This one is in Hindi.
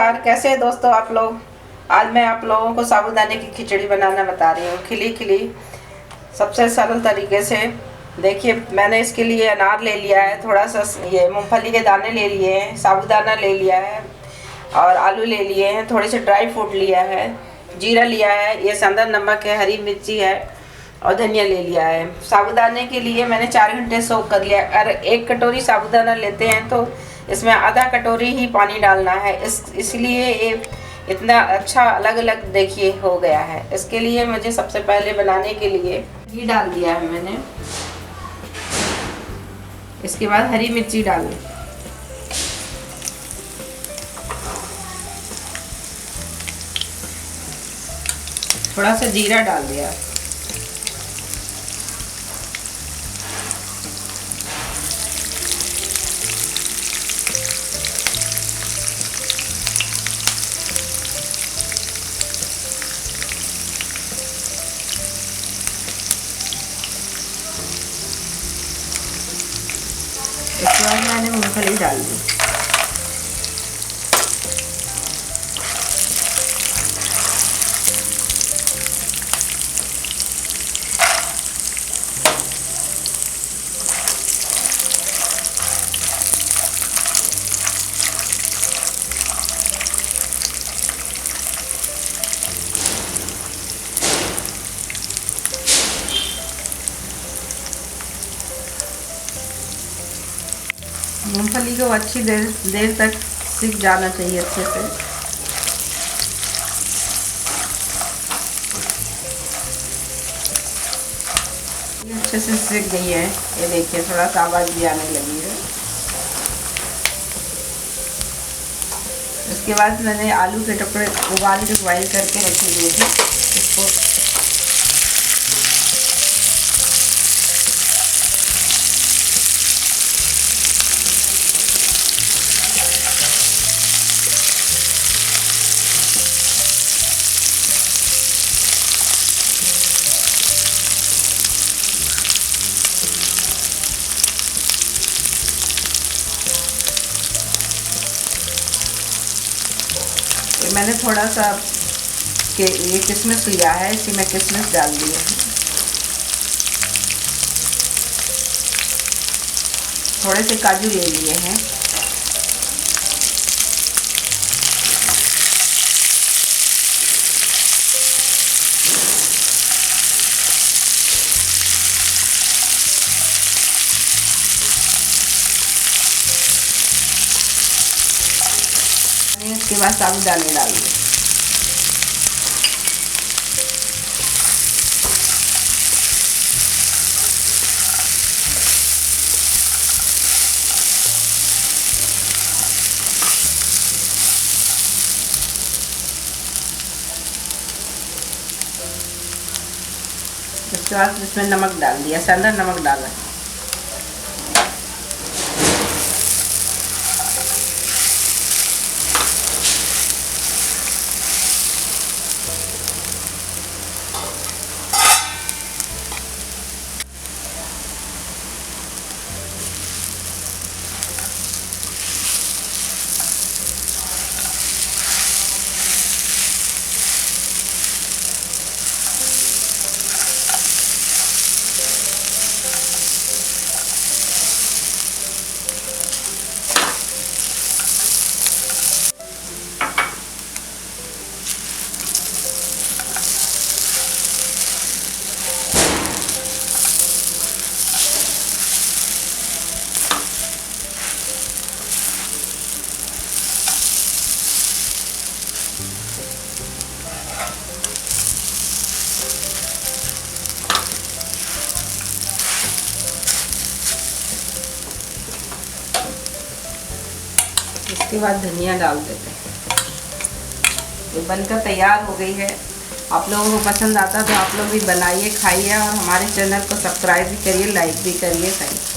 नमस्कार, कैसे हैं दोस्तों आप लोग। आज मैं आप लोगों को साबूदाने की खिचड़ी बनाना बता रही हूँ, खिली खिली, सबसे सरल तरीके से। देखिए, मैंने इसके लिए अनार ले लिया है, थोड़ा सा ये मूंगफली के दाने ले लिए हैं, साबूदाना ले लिया है और आलू ले लिए हैं, थोड़े से ड्राई फ्रूट लिया है, जीरा लिया है, ये संदन नमक है, हरी मिर्ची है और धनिया ले लिया है। साबूदाने के लिए मैंने 4 घंटे सोक कर लिया। अगर 1 कटोरी साबूदाना लेते हैं तो इसमें आधा कटोरी ही पानी डालना है। इसलिए ये इतना अच्छा अलग अलग देखिए हो गया है। इसके लिए मुझे सबसे पहले बनाने के लिए घी डाल दिया है मैंने। इसके बाद हरी मिर्ची डाल दी, थोड़ा सा जीरा डाल दिया, इसके बाद मैंने मूंगफली डाल दी। मूंगफली को अच्छी देर तक सिक जाना चाहिए अच्छे से। ये अच्छे से सिक गई है, ये देखिए थोड़ा सा आवाज़ भी आने लगी है। इसके बाद मैंने आलू के टुकड़े उबाल के बॉइल करके रखे हुए थे, इसको मैंने थोड़ा सा ये किशमिश लिया है, इसकी मैं किशमिश डाल दी है। थोड़े से काजू ले लिए हैं। इसके बाद साबूदाने डाल दिए। इसके बाद इसमें नमक डाल दिया, संदन नमक डाला। इसके बाद धनिया डाल देते हैं। ये बनकर तैयार हो गई है। आप लोगों को पसंद आता तो आप लोग भी बनाइए, खाइए और हमारे चैनल को सब्सक्राइब भी करिए, लाइक भी करिए। Thank you.